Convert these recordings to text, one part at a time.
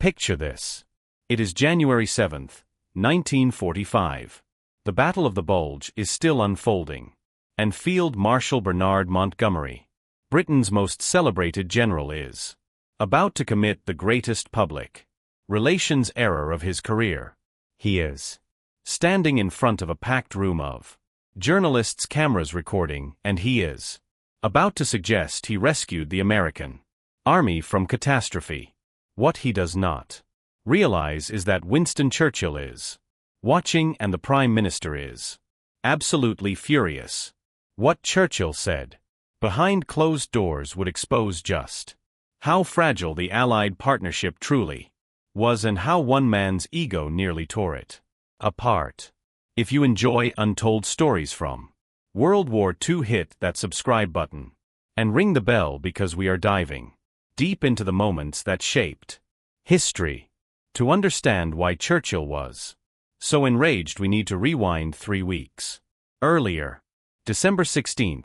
Picture this. It is January 7th, 1945. The Battle of the Bulge is still unfolding, and Field Marshal Bernard Montgomery, Britain's most celebrated general, is about to commit the greatest public relations error of his career. He is standing in front of a packed room of journalists, cameras recording, and he is about to suggest he rescued the American army from catastrophe. What he does not realize is that Winston Churchill is watching and the Prime Minister is absolutely furious. What Churchill said behind closed doors would expose just how fragile the Allied partnership truly was and how one man's ego nearly tore it apart. If you enjoy untold stories from World War II, hit that subscribe button and ring the bell, because we are diving deep into the moments that shaped history. To understand why Churchill was so enraged, we need to rewind 3 weeks earlier. December 16,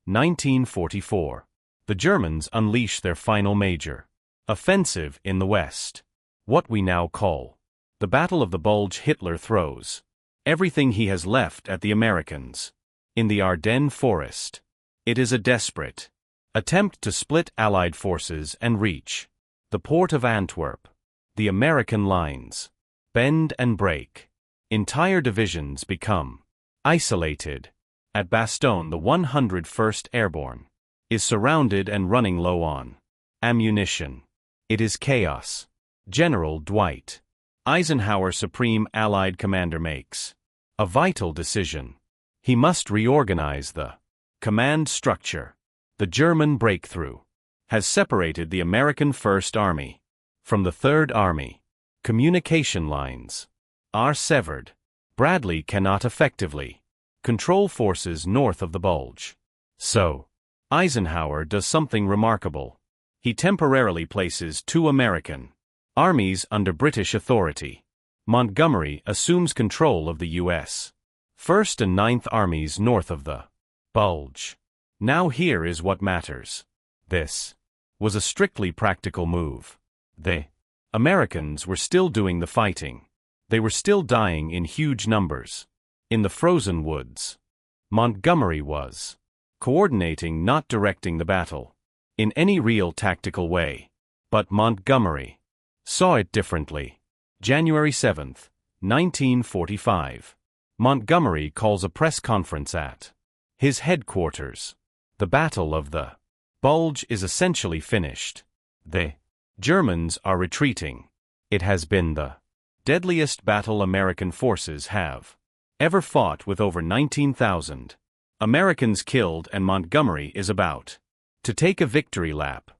1944. The Germans unleash their final major offensive in the West. What we now call the Battle of the Bulge. Hitler throws everything he has left at the Americans in the Ardennes forest. It is a desperate attempt to split Allied forces and reach the port of Antwerp. The American lines bend and break. Entire divisions become isolated. At Bastogne, the 101st Airborne is surrounded and running low on ammunition. It is chaos. General Dwight Eisenhower, Supreme Allied Commander, makes a vital decision. He must reorganize the command structure. The German breakthrough has separated the American First Army from the Third Army. Communication lines are severed. Bradley cannot effectively control forces north of the Bulge. So, Eisenhower does something remarkable. He temporarily places 2 American armies under British authority. Montgomery assumes control of the U.S. 1st and 9th Armies north of the Bulge. Now here is what matters. This was a strictly practical move. The Americans were still doing the fighting. They were still dying in huge numbers in the frozen woods. Montgomery was coordinating, not directing the battle in any real tactical way. But Montgomery saw it differently. January 7, 1945. Montgomery calls a press conference at his headquarters. The Battle of the Bulge is essentially finished. The Germans are retreating. It has been the deadliest battle American forces have ever fought, with over 19,000 Americans killed, and Montgomery is about to take a victory lap.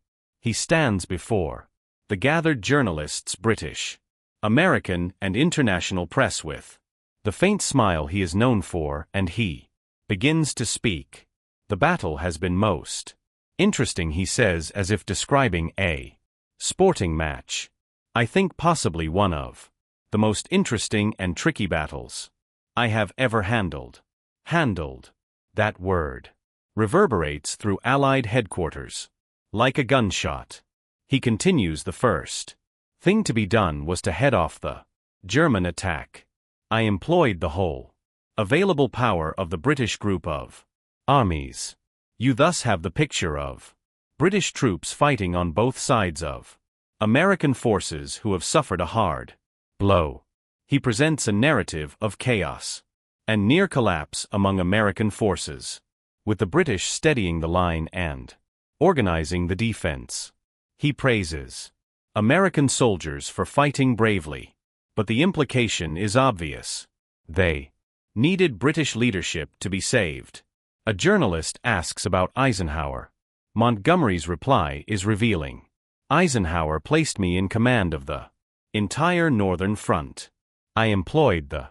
He stands before the gathered journalists, British, American, and international press, with the faint smile he is known for, and he begins to speak. The battle has been most interesting, he says, as if describing a sporting match. I think possibly one of the most interesting and tricky battles I have ever handled. Handled. That word reverberates through Allied headquarters like a gunshot. He continues, the first thing to be done was to head off the German attack. I employed the whole available power of the British group of armies. You thus have the picture of British troops fighting on both sides of American forces who have suffered a hard blow. He presents a narrative of chaos and near collapse among American forces, with the British steadying the line and organizing the defense. He praises American soldiers for fighting bravely, but the implication is obvious. They needed British leadership to be saved. A journalist asks about Eisenhower. Montgomery's reply is revealing. Eisenhower placed me in command of the entire Northern Front. I employed the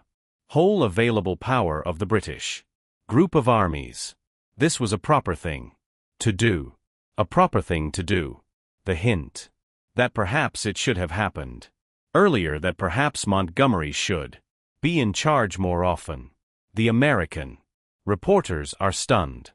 whole available power of the British group of armies. This was a proper thing to do. A proper thing to do. The hint that perhaps it should have happened earlier, that perhaps Montgomery should be in charge more often. The American reporters are stunned.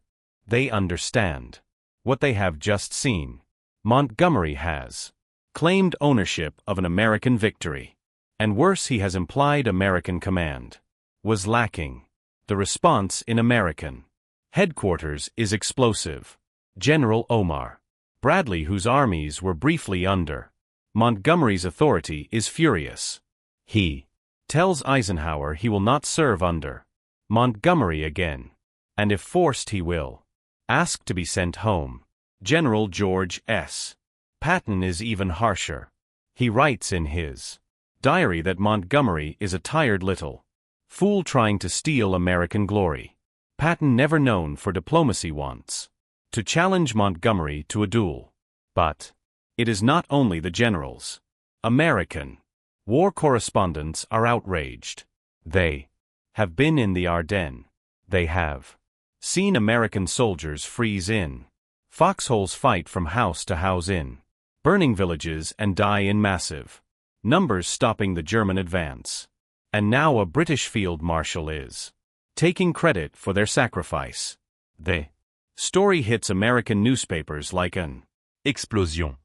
They understand what they have just seen. Montgomery has claimed ownership of an American victory. And worse, he has implied American command was lacking. The response in American headquarters is explosive. General Omar Bradley, whose armies were briefly under Montgomery's authority, is furious. He tells Eisenhower he will not serve under Montgomery again, and if forced he will ask to be sent home. General George S. Patton is even harsher. He writes in his diary that Montgomery is a tired little fool trying to steal American glory. Patton, never known for diplomacy, wants to challenge Montgomery to a duel. But it is not only the generals. American war correspondents are outraged. They have been in the Ardennes. They have seen American soldiers freeze in foxholes, fight from house to house in burning villages, and die in massive numbers, stopping the German advance. And now a British field marshal is taking credit for their sacrifice. The story hits American newspapers like an explosion.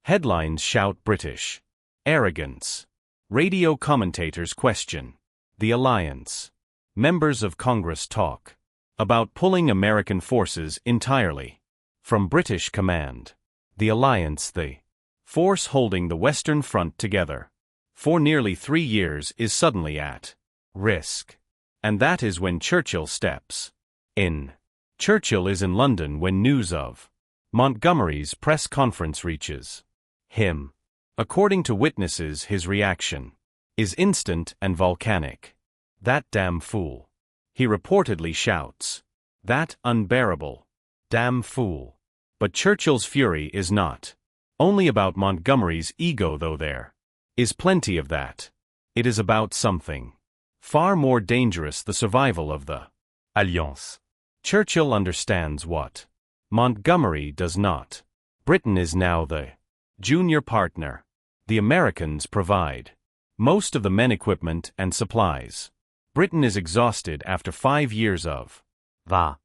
Headlines shout British arrogance. Radio commentators question the alliance. Members of Congress talk about pulling American forces entirely from British command. The alliance, the force holding the Western Front together for nearly 3 years, is suddenly at risk. And that is when Churchill steps in. Churchill is in London when news of Montgomery's press conference reaches him. According to witnesses, his reaction is instant and volcanic. "That damn fool," he reportedly shouts. "That unbearable damn fool." But Churchill's fury is not only about Montgomery's ego, though there is plenty of that. It is about something far more dangerous: the survival of the Alliance. Churchill understands what Montgomery does not. Britain is now the junior partner. The Americans provide most of the men, equipment, and supplies. Britain is exhausted after 5 years of the.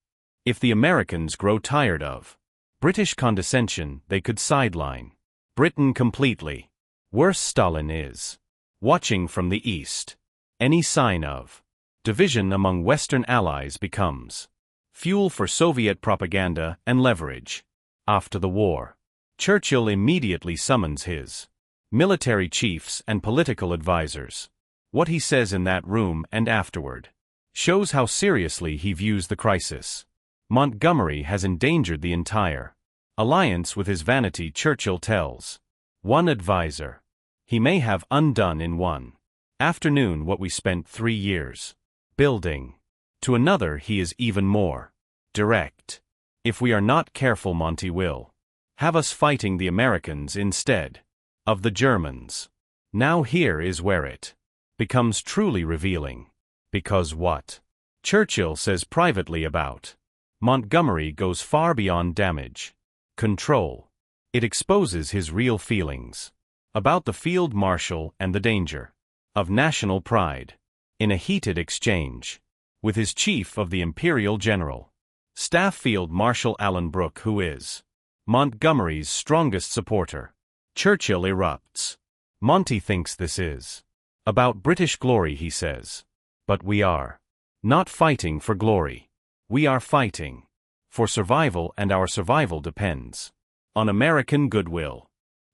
If the Americans grow tired of British condescension, they could sideline Britain completely. Worse, Stalin is watching from the east. Any sign of division among Western allies becomes fuel for Soviet propaganda and leverage. After the war, Churchill immediately summons his military chiefs and political advisors. What he says in that room and afterward shows how seriously he views the crisis. Montgomery has endangered the entire alliance with his vanity, Churchill tells one advisor. He may have undone in one afternoon what we spent 3 years building. To another, he is even more direct. If we are not careful, Monty will have us fighting the Americans instead of the Germans. Now here is where it becomes truly revealing. Because what Churchill says privately about Montgomery goes far beyond damage control. It exposes his real feelings about the field marshal and the danger of national pride. In a heated exchange with his chief of the Imperial General Staff, Field Marshal Alan Brooke, who is Montgomery's strongest supporter, Churchill erupts. "Monty thinks this is about British glory," he says. "But we are not fighting for glory. We are fighting for survival, and our survival depends on American goodwill."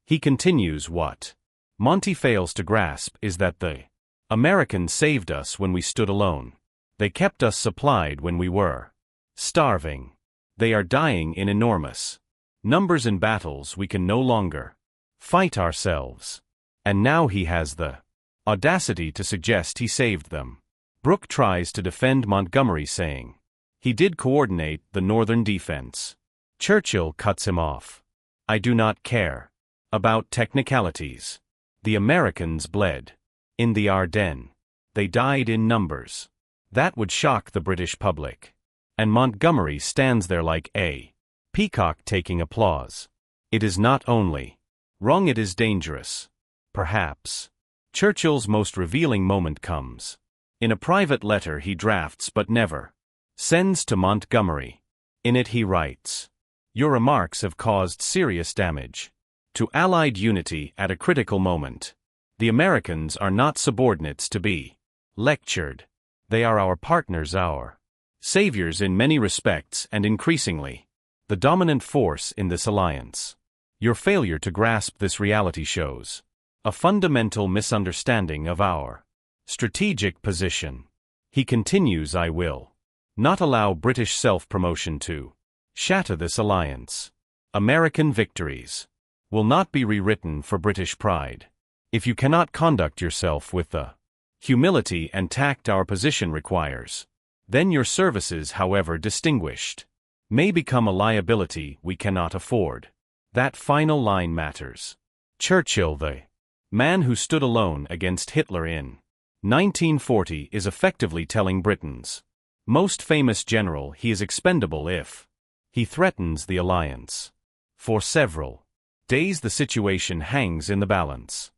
He continues, "What Monty fails to grasp is that the Americans saved us when we stood alone. They kept us supplied when we were starving. They are dying in enormous numbers in battles we can no longer fight ourselves. And now he has the audacity to suggest he saved them." Brooke tries to defend Montgomery, saying he did coordinate the northern defense. Churchill cuts him off. "I do not care about technicalities. The Americans bled in the Ardennes. They died in numbers. That would shock the British public." And Montgomery stands there like a peacock taking applause. It is not only wrong, it is dangerous. Perhaps Churchill's most revealing moment comes in a private letter he drafts but never sends to Montgomery. In it he writes, "Your remarks have caused serious damage to Allied unity at a critical moment. The Americans are not subordinates to be lectured. They are our partners, our saviors in many respects, and increasingly the dominant force in this alliance. Your failure to grasp this reality shows a fundamental misunderstanding of our strategic position. He continues, I will not allow British self-promotion to shatter this alliance. American victories will not be rewritten for British pride. If you cannot conduct yourself with the humility and tact our position requires, then your services, however distinguished, may become a liability we cannot afford. That final line matters. Churchill, the man who stood alone against Hitler in 1940, is effectively telling Britain's most famous general he is expendable if he threatens the alliance. For several days the situation hangs in the balance.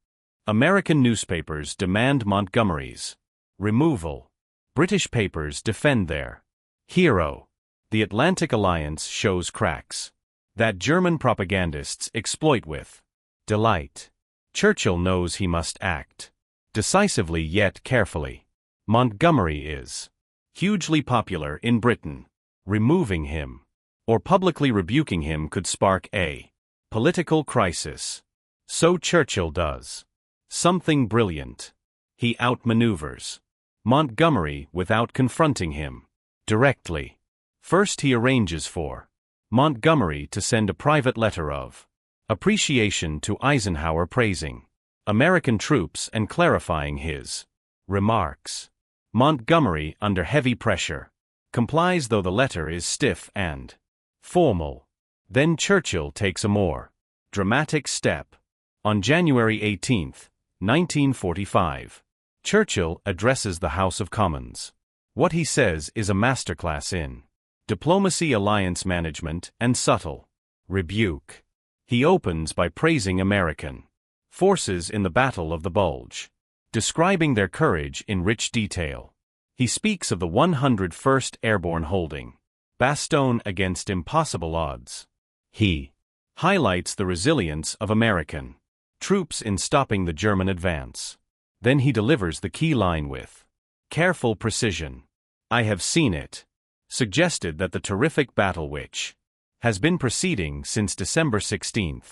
American newspapers demand Montgomery's removal. British papers defend their hero. The Atlantic Alliance shows cracks that German propagandists exploit with delight. Churchill knows he must act decisively yet carefully. Montgomery is hugely popular in Britain. Removing him or publicly rebuking him could spark a political crisis. So Churchill does something brilliant. He outmaneuvers Montgomery without confronting him directly. First, he arranges for Montgomery to send a private letter of appreciation to Eisenhower praising American troops and clarifying his remarks. Montgomery, under heavy pressure, complies, though the letter is stiff and formal. Then Churchill takes a more dramatic step. On January 18, 1945, Churchill addresses the House of Commons. What he says is a masterclass in diplomacy, alliance management, and subtle rebuke. He opens by praising American forces in the Battle of the Bulge, describing their courage in rich detail. He speaks of the 101st Airborne holding Bastogne against impossible odds. He highlights the resilience of American troops in stopping the German advance. Then he delivers the key line with careful precision. I have seen it suggested that the terrific battle which has been proceeding since December 16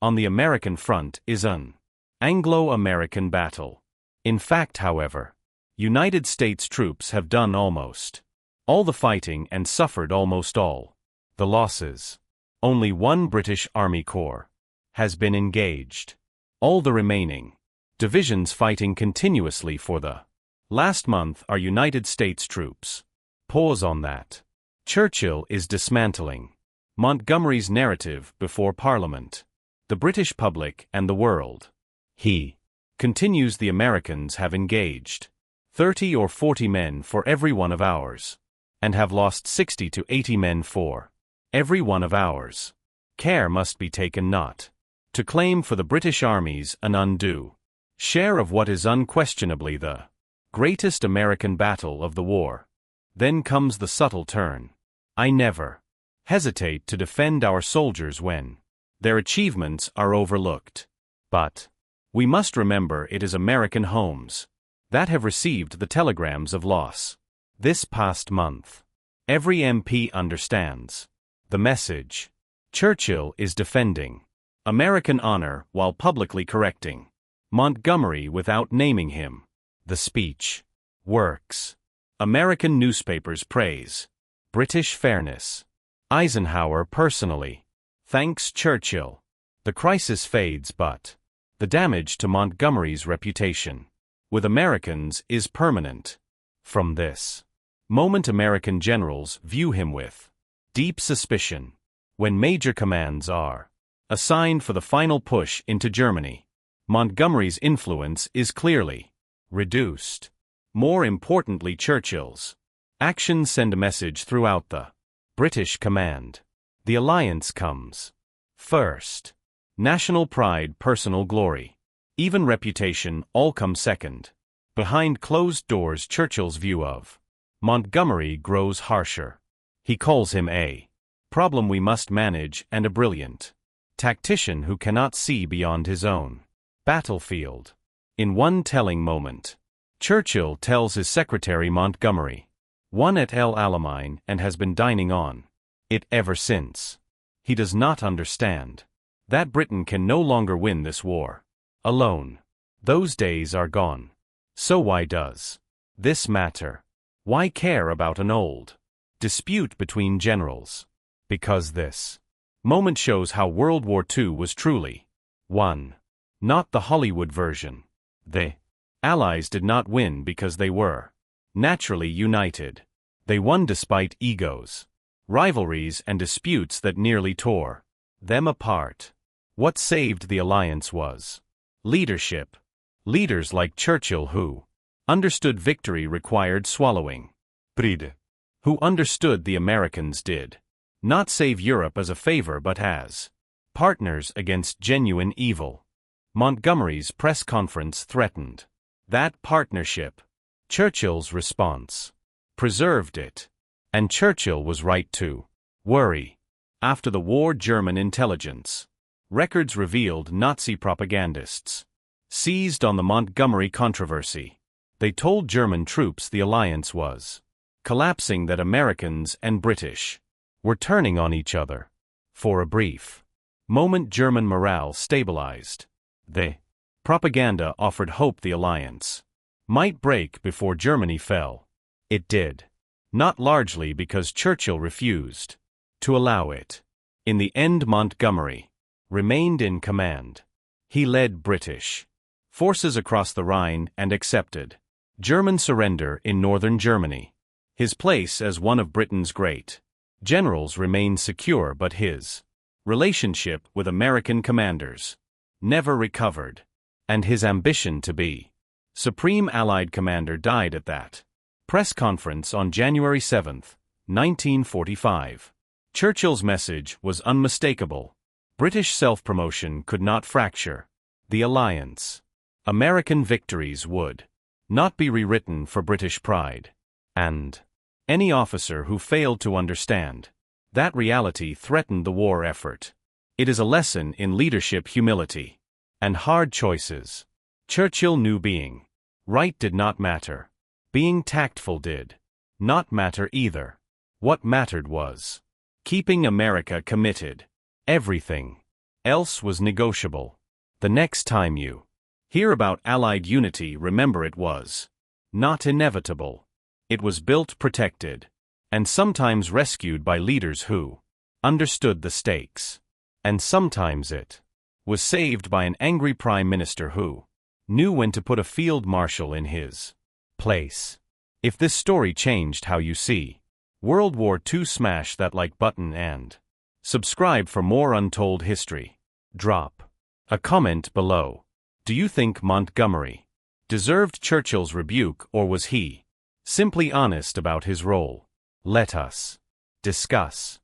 on the American front is an Anglo-American battle. In fact, however, United States troops have done almost all the fighting and suffered almost all the losses. Only one British Army Corps has been engaged. All the remaining divisions fighting continuously for the last month are United States troops. Pause on that. Churchill is dismantling Montgomery's narrative before Parliament, the British public, and the world. He continues, the Americans have engaged 30 or 40 men for every one of ours, and have lost 60 to 80 men for every one of ours. Care must be taken not to claim for the British armies an undue share of what is unquestionably the greatest American battle of the war. Then comes the subtle turn. I never hesitate to defend our soldiers when their achievements are overlooked. But we must remember it is American homes that have received the telegrams of loss this past month. Every MP understands the message. Churchill is defending American honor while publicly correcting Montgomery without naming him. The speech works. American newspapers praise British fairness. Eisenhower personally thanks Churchill. The crisis fades, but the damage to Montgomery's reputation with Americans is permanent. From this moment, American generals view him with deep suspicion. When major commands are assigned for the final push into Germany, Montgomery's influence is clearly reduced. More importantly, Churchill's actions send a message throughout the British command. The alliance comes first. National pride, personal glory, even reputation, all come second. Behind closed doors, Churchill's view of Montgomery grows harsher. He calls him a problem we must manage and a brilliant tactician who cannot see beyond his own battlefield. In one telling moment, Churchill tells his secretary Montgomery, "Won at El Alamein and has been dining on it ever since. He does not understand that Britain can no longer win this war alone. Those days are gone. So why does this matter? Why care about an old dispute between generals? Because this moment shows how World War II was truly won, not the Hollywood version. The Allies did not win because they were naturally united. They won despite egos, rivalries, and disputes that nearly tore them apart. What saved the alliance was leadership. Leaders like Churchill who understood victory required swallowing pride, who understood the Americans did not save Europe as a favor but as partners against genuine evil. Montgomery's press conference threatened that partnership. Churchill's response preserved it. And Churchill was right to worry. After the war, German intelligence records revealed Nazi propagandists seized on the Montgomery controversy. They told German troops the alliance was collapsing, that Americans and British were turning on each other. For a brief moment, German morale stabilized. The propaganda offered hope the alliance might break before Germany fell. It did. Not largely because Churchill refused to allow it. In the end, Montgomery remained in command. He led British forces across the Rhine and accepted German surrender in northern Germany. His place as one of Britain's great generals remained secure, but his relationship with American commanders never recovered, and his ambition to be Supreme Allied Commander died at that press conference on January 7, 1945. Churchill's message was unmistakable. British self-promotion could not fracture the alliance. American victories would not be rewritten for British pride. And any officer who failed to understand that reality threatened the war effort. It is a lesson in leadership, humility, and hard choices. Churchill knew being right did not matter. Being tactful did not matter either. What mattered was keeping America committed. Everything else was negotiable. The next time you hear about Allied unity, remember it was not inevitable. It was built, protected, and sometimes rescued by leaders who understood the stakes. And sometimes it was saved by an angry prime minister who knew when to put a field marshal in his place. If this story changed how you see World War II, smash that like button and subscribe for more untold history. Drop a comment below. Do you think Montgomery deserved Churchill's rebuke, or was he simply honest about his role? Let us discuss.